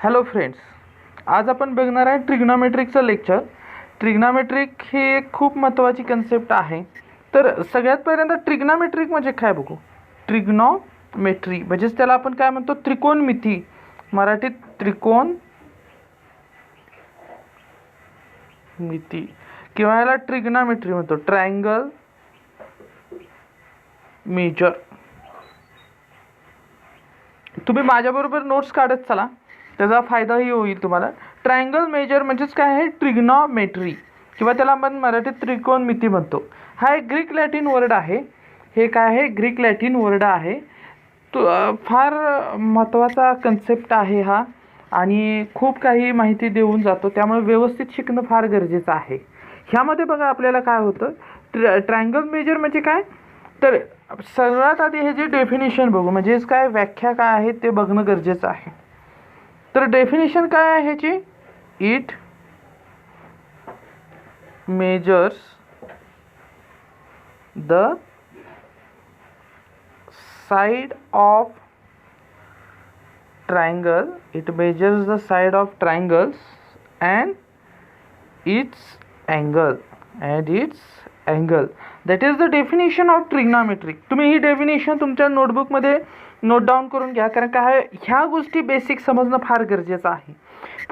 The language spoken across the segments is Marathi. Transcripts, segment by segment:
हॅलो फ्रेंड्स, आज आपण बघणार आहे ट्रिग्नोमेट्रिकचं लेक्चर. ट्रिग्नोमेट्रिक ही एक खूप महत्त्वाची कन्सेप्ट आहे. तर सगळ्यात पहिल्यांदा ट्रिग्नोमेट्रिक म्हणजे काय बघू. ट्रिग्नोमेट्री म्हणजेच त्याला आपण काय म्हणतो, त्रिकोणमिती. मराठीत त्रिकोणमिती किंवा याला ट्रिग्नोमेट्री म्हणतो. Triangle measure. तुम्ही माझ्याबरोबर नोट्स काढत चला, त्याचा फायदाही होईल तुम्हाला. ट्रायंगल मेजर म्हणजेच काय आहे, ट्रिग्नोमेट्री किंवा त्याला आपण मराठीत त्रिकोणमिती म्हणतो. हा एक ग्रीक लॅटिन वर्ड आहे. हे काय आहे, ग्रीक लॅटिन वर्ड आहे. फार महत्त्वाचा कन्सेप्ट आहे हा आणि खूप काही माहिती देऊन जातो, त्यामुळे व्यवस्थित शिकणं फार गरजेचं आहे. ह्यामध्ये बघा आपल्याला काय होतं, ट्रायंगल मेजर म्हणजे काय. तर सर्वात आधी हे जे डेफिनेशन बघू, म्हणजेच काय, व्याख्या काय आहे ते बघणं गरजेचं आहे. तर डेफिनेशन काय आहे ह्याची, it measures the side of triangle, it measures the side of triangles and it's angle that is the definition of trigonometric. तुम्ही ही डेफिनेशन तुमच्या नोटबुकमध्ये नोट डाऊन करून घ्या, कारण काय, ह्या गोष्टी बेसिक समजणं फार गरजेचं आहे.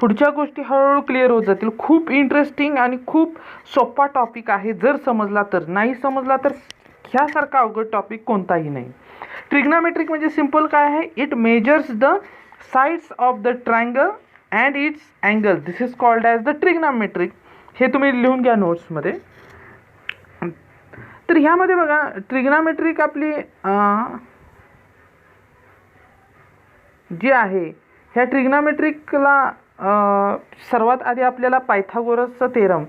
पुढच्या गोष्टी हळूहळू क्लिअर होत जातील. खूप इंटरेस्टिंग आणि खूप सोपा टॉपिक आहे जर समजला तर. नाही समजला तर ह्यासारखा अवघड टॉपिक कोणताही नाही. ट्रिग्नोमेट्रिक म्हणजे सिंपल काय आहे, it measures the sides of the triangle and it's angle, this is called as the trigonometric. हे तुम्ही लिहून घ्या नोट्समध्ये. तर ह्यामध्ये बघा, ट्रिग्नोमेट्रिक आपली जी आहे, ह्या ट्रिग्नोमेट्रिकला सर्वात आधी आपल्याला पायथागोरसचा थेरम,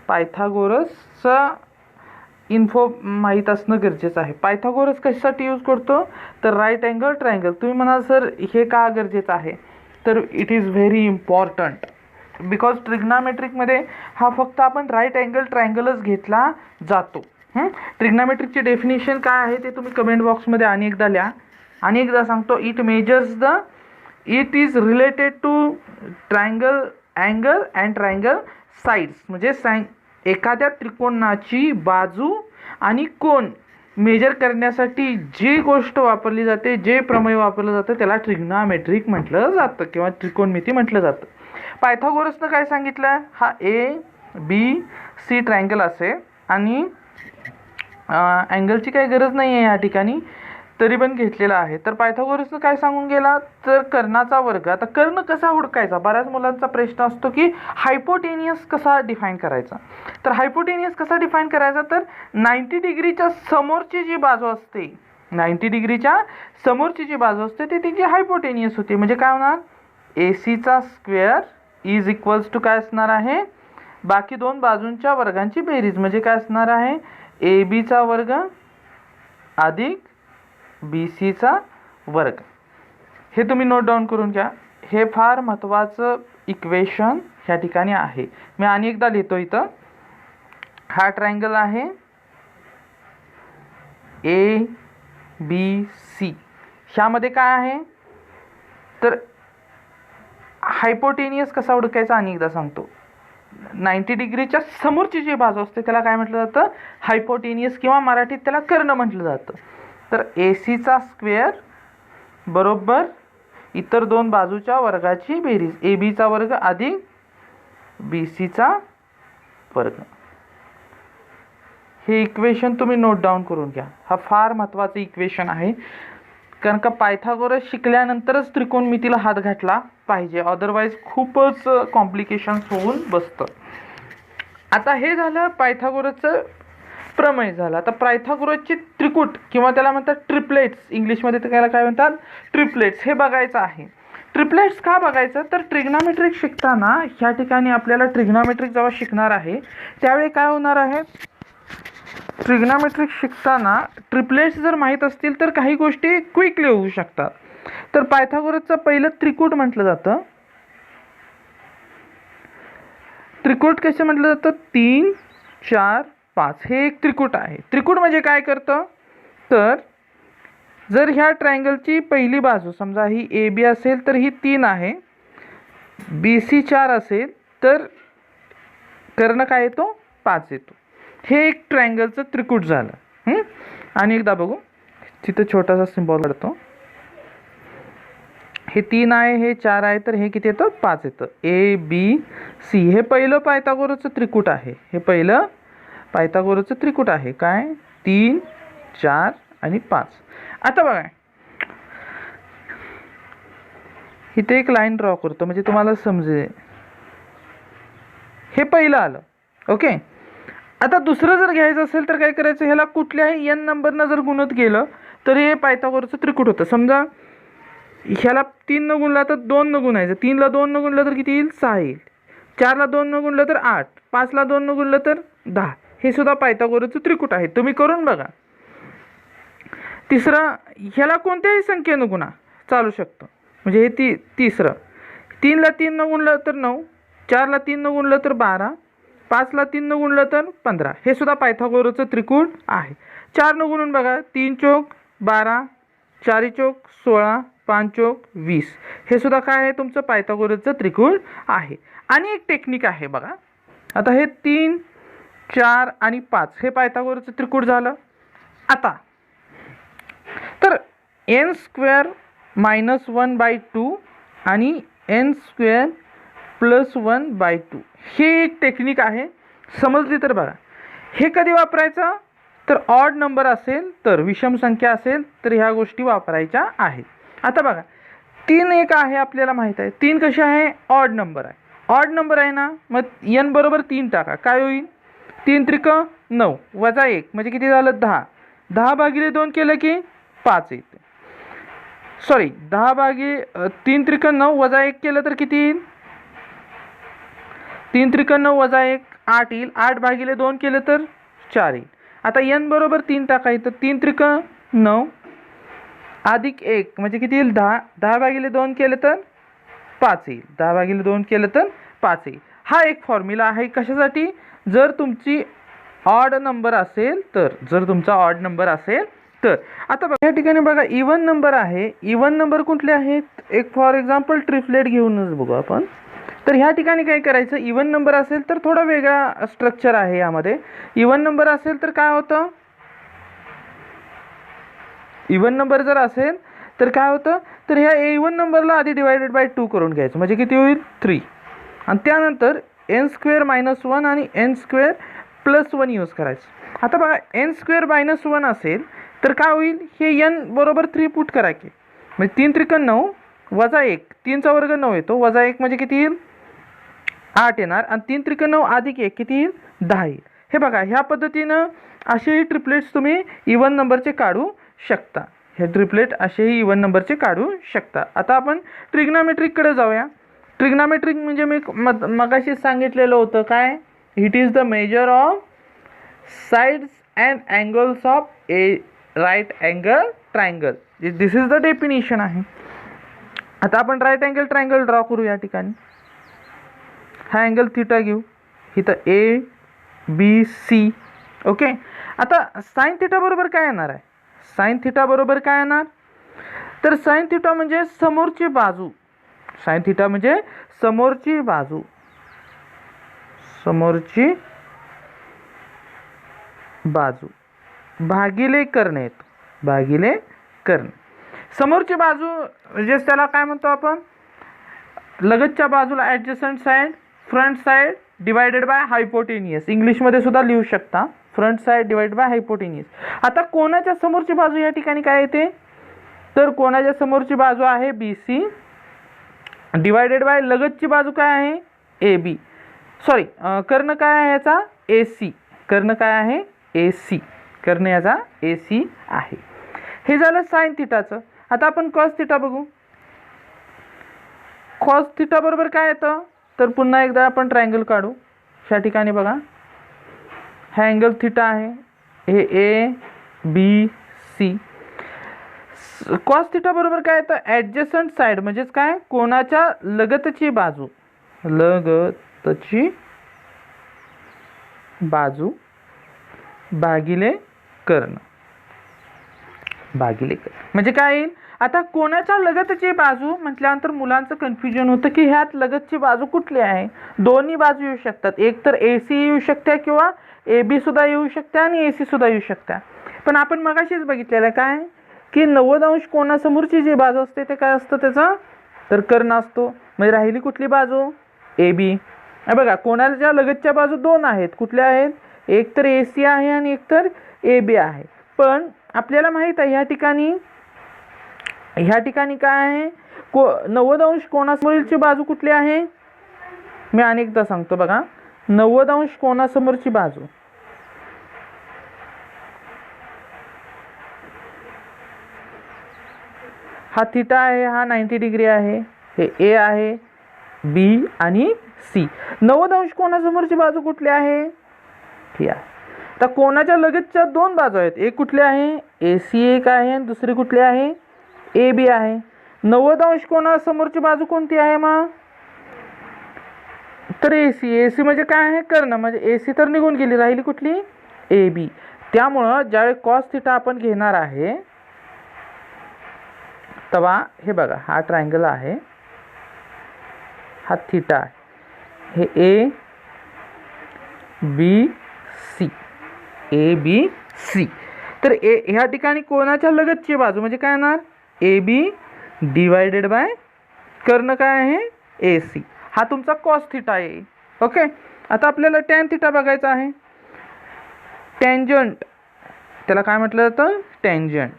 पायथागोरसचा इन्फो माहीत असणं गरजेचं आहे. पायथागोरस कशासाठी यूज करतो, तर राईट अँगल ट्रायंगल. तुम्ही म्हणाल सर हे का गरजेचं आहे, तर it is very important because ट्रिग्नोमेट्रिकमध्ये हा फक्त आपण राईट अँगल ट्रायंगलच घेतला जातो. ट्रिग्नोमेट्रिकची डेफिनेशन काय आहे ते तुम्ही कमेंट बॉक्समध्ये आणि एकदा लिहा. आणि एकदा सांगतो, it measures the, it is related to triangle angle and triangle sides. म्हणजे एखाद्या त्रिकोणाची बाजू आणि कोन मेजर करण्यासाठी जी गोष्ट वापरली जाते, जे प्रमेय वापरलं जातं, त्याला ट्रिग्नोमेट्रिक म्हटलं जातं किंवा त्रिकोणमिती म्हटलं जातं. पायथागोरसनं काय सांगितलं, हा ABC ट्रायंगल असेल आणि अँगलची काही गरज नाही आहे या ठिकाणी, तरी पण घेतलेला आहे. तर पायथागोरसनं काय सांगून गेला, तर कर्णाचा वर्ग. आता कर्ण कसा हुडकायचा, बऱ्याच मुलांचा प्रश्न असतो की हायपोटेनियस कसा डिफाईन करायचा. तर हायपोटेनियस कसा डिफाईन करायचा, तर 90 डिग्रीच्या समोरची जी बाजू असते, 90 डिग्रीच्या समोरची जी बाजू असते ती तिची हायपोटेनियस होती. म्हणजे काय होणार, ACचा स्क्वेअर इज इक्वल्स टू काय असणार आहे, बाकी दोन बाजूंच्या वर्गांची बेरीज. म्हणजे काय असणार आहे, ABचा वर्ग अधिक BCचा वर्ग. हे तुम्ही नोट डाऊन करून घ्या. हे फार महत्त्वाचं इक्वेशन ह्या ठिकाणी आहे. मी आणि एकदा लिहितो इथं. हा ट्रायंगल आहे ABC. ह्यामध्ये काय आहे, तर हायपोटेनियस कसा ओळखायचा आणि एकदा सांगतो. 90 डिग्रीच्या समोरची जी बाजू असते त्याला काय म्हटलं जातं, हायपोटेनियस किंवा मराठीत त्याला कर्ण म्हटलं जातं. तर ACचा स्क्वेअर बरोबर इतर दोन बाजूच्या वर्गाची बेरीज, ABचा वर्ग अधिक BCचा वर्ग. हे इक्वेशन तुम्ही नोट डाऊन करून घ्या. हा फार महत्त्वाचं इक्वेशन आहे, कारण का पायथागोरस शिकल्यानंतरच त्रिकोणमितीला हात घातला पाहिजे, अदरवाईज खूपच कॉम्प्लिकेशन्स होऊन बसतं. आता हे झालं पायथागोरसचं प्रमेय झालं. आता पायथागोरसची त्रिकूट किंवा त्याला म्हणतात ट्रिपलेट्स, इंग्लिशमध्ये त्याला काय म्हणतात, ट्रिपलेट्स, हे बघायचं आहे. ट्रिपलेट्स का बघायचं, तर ट्रिग्नोमेट्रिक शिकताना ह्या ठिकाणी आपल्याला ट्रिग्नोमेट्रिक जेव्हा शिकणार आहे त्यावेळी काय होणार आहे, ट्रिग्नोमेट्रिक शिकताना ट्रिपलेट्स जर माहीत असतील तर काही गोष्टी क्विकली होऊ शकतात. तर पायथागोरसचं पहिलं त्रिकूट म्हटलं जातं. त्रिकूट कसे म्हटलं जातं, 3, 4, 5 हे एक त्रिकूट आहे. त्रिकूट म्हणजे काय करतं, तर जर ह्या ट्रायंगलची पहिली बाजू समजा ही ए बी असेल तर ही 3 आहे, बी सी 4 असेल तर कर्ण काय येतो 5 येतो. हे एक ट्रायंगलचं त्रिकुट झालं. आणि एकदा बघू, तिथं छोटासा सिम्बॉल काढतो. हे 3 आहे, हे 4 आहे, तर हे किती येतं 5 येतं. ए बी सी हे पहिलं पायथागोरसचं त्रिकुट आहे. हे पहिलं पायथागोरसचं त्रिकुट आहे. काय 3 4 आणि 5. आता बघा इथे एक लाईन ड्रॉ करतो म्हणजे तुम्हाला समजेल. हे पहिलं आलं. ओके. आता दुसरं जर घ्यायचं असेल तर काय करायचं, ह्याला कुठल्याही n नंबरनं जर गुणत गेलं तर हे पायथागोरसचं त्रिकुट होतं. समजा ह्याला 3 न गुणला तर 2 न गुणायचं, 3 ला 2 न गुणलं तर किती येईल 6 येईल, 4 ला 2 न गुणलं तर 8, 5 ला 2 न गुणलं तर 10. हे सुद्धा पायथागोरसचं त्रिकुट आहे. तुम्ही करून बघा. तिसरं, ह्याला कोणत्याही संख्येनं गुणा चालू शकतं. म्हणजे हे तिसरं, 3 ला 3 न गुणलं तर 9, 4 ला 3 न गुणलं तर 12, 5 ला 3 न गुणलं तर 15. हे सुद्धा पायथागोरसचं त्रिकुट आहे. 4 न गुणून बघा, 3 चौक 12, 4 चौक 16, 5 चौक 20. हे सुद्धा काय आहे तुमचं पायथागोरसचं त्रिकुट आहे. आणि एक टेक्निक आहे बघा. आता हे 3 4 आणि 5 हे पायथागोरसचं त्रिकुट झालं. आता तर n स्क्वेअर मायनस 1/2 आणि n स्क्वेअर प्लस 1/2 हे एक टेक्निक आहे. समजली तर बघा. हे कधी वापरायचं तर ऑड नंबर असेल तर, विषम संख्या असेल तर ह्या गोष्टी वापरायच्या आहेत. आता बघा 3 एक आहे आपल्याला माहीत आहे. 3 कशी आहे ऑड नंबर आहे. ऑड नंबर आहे ना, मग n बरोबर 3 टाका. काय होईल 3 त्रिक 9 वजा 1 म्हणजे किती झालं 10. 10 भागिले 2 केलं की 5 येते. सॉरी 10 भागिले 3 त्रिक 9 वजा 1 केलं तर किती येईल 3 त्रिक 9 वजा 1 8 येईल. 8 भागिले 2 केलं तर 4 येईल. आता n बरोबर 3 टाकायचं. 3 त्रिक 9 अधिक 1 म्हणजे किती येईल 10. 10 भागिले 2 केलं तर 5 येईल. 10 भागिले 2 केलं तर 5 येईल. हा एक फॉर्म्युला आहे. कशासाठी, जर तुमची ऑड नंबर असेल तर, जर तुमचा ऑड नंबर असेल तर. आता बघा या ठिकाणी बघा इवन नंबर आहे. इवन नंबर कुठले आहेत, एक फॉर एक्झाम्पल ट्रिपलेट घेऊनच बघू आपण. तर ह्या ठिकाणी काय करायचं, इवन नंबर असेल तर थोडा वेगळा स्ट्रक्चर आहे यामध्ये. इवन नंबर असेल तर काय होतं, इवन नंबर जर असेल तर काय होतं, तर ह्या इवन नंबरला आधी डिवायडेड बाय 2 करून घ्यायचं म्हणजे किती होईल 3. आणि त्यानंतर n स्क्वेअर मायनस 1 आणि n स्क्वेअर प्लस 1 यूज करायचं. आता बघा n स्क्वेअर मायनस 1 असेल तर काय होईल, हे n बरोबर 3 पुट करा की, म्हणजे 3 त्रिक 9 वजा 1, 3चा वर्ग 9 येतो, वजा 1 म्हणजे किती येईल 8 येणार. आणि 3 त्रिक 9 अधिक 1 किती येईल 10 येईल. हे बघा ह्या पद्धतीनं असेही ट्रिपलेट्स तुम्ही इवन नंबरचे काढू शकता. हे ट्रिपलेट असेही इवन नंबरचे काढू शकता. आता आपण ट्रिग्नॉमेट्रिककडे जाऊया. ट्रिग्नॉमेट्रिक म्हणजे मी मगाशी सांगितलेलं होतं काय, it is the measure of sides and angles of a right angle triangle. This is the definition आहे. आता आपण राईट अँगल ट्रायंगल ड्रॉ करू. या ठिकाणी हा अँगल थिटा घेऊ, इथं ए बी सी. ओके. आता साइन थिटा बरोबर काय येणार आहे, साइन थिटा बरोबर काय येणार, तर साइन थिटा म्हणजे समोरची बाजू. साइन थिटा म्हणजे समोरची बाजू, समोरची बाजू भागिले कर्ण येतो, भागिले कर्ण. समोरची बाजू म्हणजे त्याला काय म्हणतो आपण, लगतच्या बाजूला adjacent side, front side divided by hypotenuse. इंग्लिशमध्ये सुद्धा लिहू शकता front side divide by hypotenuse. आता कोणाच्या समोरची बाजू या ठिकाणी काय येते, तर कोणाच्या समोरची बाजू आहे बी सी डिवायडेड बाय लगतची बाजू काय आहे ए बी. सॉरी कर्ण काय आहे याचा ए सी. कर्ण काय आहे ए सी. कर्ण याचा ए सी आहे. हे झालं साइन थिटाचं. आता आपण कॉस थिटा बघू. कॉस थिटा बरोबर काय येतं, तर पुन्हा एकदा आपण ट्रायंगल काढू. ह्या ठिकाणी बघा हा अँगल थिटा आहे, हे A B C. Cos theta बरोबर काय येतं, ॲडजसंट साइड म्हणजेच काय, कोणाच्या लगतची बाजू, लगतची बाजू भागिले कर्ण. भागिले म्हणजे काय येईल, आता कोणाच्या लगतची बाजू म्हटल्यानंतर मुलांचं कन्फ्युजन होतं की ह्यात लगतची बाजू कुठली आहे. दोन्ही बाजू येऊ शकतात, एक तर ए सी येऊ शकते किंवा ए बी सुद्धा येऊ शकते आणि ए सी सुद्धा येऊ शकते. पण आपण मगाशीच बघितलेलं काय की 90 अंश कोणासमोरची जी बाजू असते ते काय असतं त्याचा, तर कर्ण असतो. म्हणजे राहिली कुठली बाजू, ए बी. बघा कोणाच्या लगतच्या बाजू दोन आहेत, कुठल्या आहेत, एक तर ए सी आहे आणि एक तर ए बी आहे. पण आपल्याला माहीत आहे ह्या ठिकाणी काय आहे, 90 अंश कोणासमोरची बाजू कुठली आहे. मी अनेकदा सांगतो बघा, 90 अंश कोणासमोरची बाजू हा थिटा आहे, हा 90 डिग्री आहे, हे ए आहे, बी आणि सी. 90 अंश कोणासमोरची बाजू कुठली आहे, ती आहे. तर कोणाच्या लगतच्या दोन बाजू आहेत, एक कुठली आहे, ए सी एक आहे आणि दुसरी कुठली आहे, ए बी आहे. 90 अंश कोणासमोरची बाजू कोणती आहे मग, तर ए सी. ए सी म्हणजे काय आहे, कर्ण. म्हणजे ए सी तर निघून गेली, राहिली कुठली, ए बी. त्यामुळं ज्यावेळी कॉस थिटा आपण घेणार आहे तेव्हा हे बघा, हा ट्रायंगल आहे, हा थिटा आहे, हे A B C, A B C. तर ह्या ठिकाणी कोणाच्या लगतची बाजू म्हणजे काय येणार, ए बी डिवायडेड बाय कर्ण काय आहे, ए सी. हा तुमचा कॉस थिटा आहे. ओके, आता आपल्याला टॅन थिटा बघायचा आहे. टँजंट त्याला काय म्हटलं जातं, टँजंट.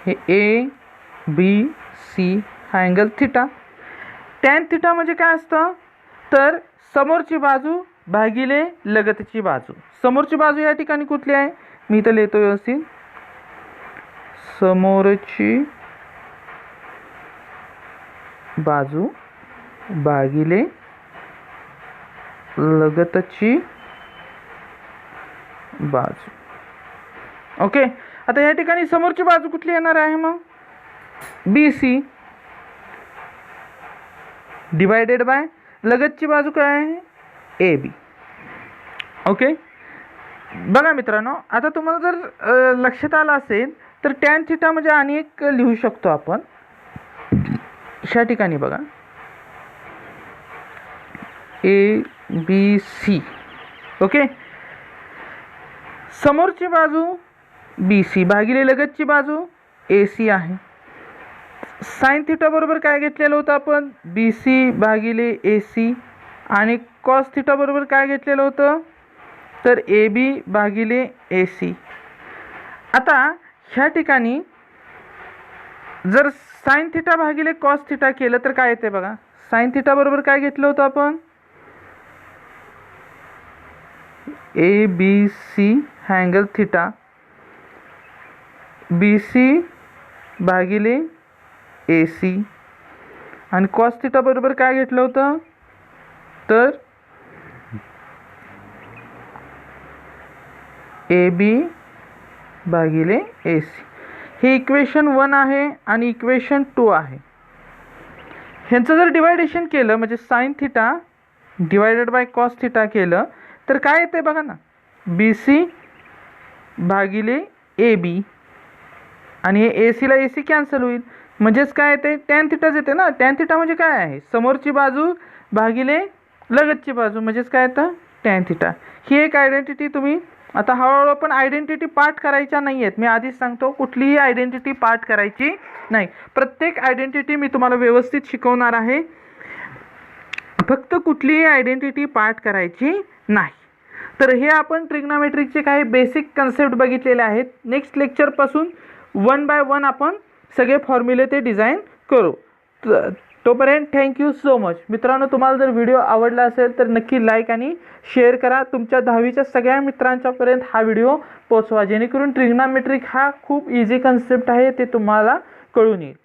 हे ए बी सी हा अँगल थिटा. टॅन थिटा म्हणजे काय असतं, तर समोरची बाजू भागिले लगतची बाजू. समोरची बाजू या ठिकाणी कुठली आहे, मी इथं लिहितो व्यवस्थित, समोरची बाजू भागिले लगतची बाजू. ओके, आता या ठिकाणी समोरची बाजू कुठली येणार आहे मग, बी सी डिवायडेड बाय लगतची बाजू काय आहे, ए बी. ओके, बघा मित्रांनो, आता तुम्हाला जर लक्षात आलं असेल तर टॅन थिटा म्हणजे आणि एक लिहू शकतो आपण ह्या ठिकाणी बघा, ए बी सी. ओके, समोरची बाजू बी सी भागिले लगतची बाजू ए सी आहे. साइन थिटा बरोबर काय घेतलेलं होतं आपण, बी सी भागिले ए सी. आणि कॉस थिटा बरोबर काय घेतलेलं होतं, तर ए बी भागिले ए सी. आता ह्या ठिकाणी जर साइन थिटा भागिले कॉस थिटा केलं तर काय येते बघा, साइन थिटा बरोबर काय घेतलं होतं आपण, ए बी सी हा अँगल थिटा, बी सी भागिले ए सी. आणि कॉस थिटा बरोबर काय घेतलं होतं, तर ए बी भागिले ए सी. हे इक्वेशन 1 आहे आणि इक्वेशन 2 आहे. ह्यांचं जर डिवायडेशन केलं म्हणजे sine theta divided by cos theta केलं तर काय येते बघा ना, बी सी भागिले ए बी. आणि हे ए सीला ए सी कॅन्सल होईल, म्हणजेच काय येते, टॅन थिटाच येते ना. टॅन थिटा म्हणजे काय आहे, समोरची बाजू भागिले लगतची बाजू, म्हणजेच काय येतं, टॅन थिटा. ही एक आयडेंटिटी तुम्ही आता हळूहळू पण आयडेंटिटी पाठ करायच्या नाही आहेत. मी आधीच सांगतो, कुठलीही आयडेंटिटी पाठ करायची नाही. प्रत्येक आयडेंटिटी मी तुम्हाला व्यवस्थित शिकवणार आहे, फक्त कुठलीही आयडेंटिटी पाठ करायची नाही. तर हे आपण ट्रिग्नोमेट्रिकचे काही बेसिक कन्सेप्ट बघितलेले आहेत. नेक्स्ट लेक्चरपासून 1 बाय 1 आपण सगळे फॉर्म्युले ते डिझाईन करू. तोपर्यंत थँक्यू सो मच. मित्रांनो, तुम्हाला जर व्हिडिओ आवडला असेल तर नक्की लाईक आणि शेअर करा. तुमच्या 10वीच्या सगळ्या मित्रांच्यापर्यंत हा व्हिडिओ पोचवा, जेणेकरून ट्रिग्नोमेट्रिक हा खूप इझी कन्सेप्ट आहे, ते तुम्हाला कळून येईल.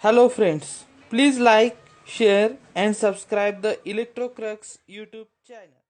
Hello friends, please like, share and subscribe the Electro Crux YouTube channel.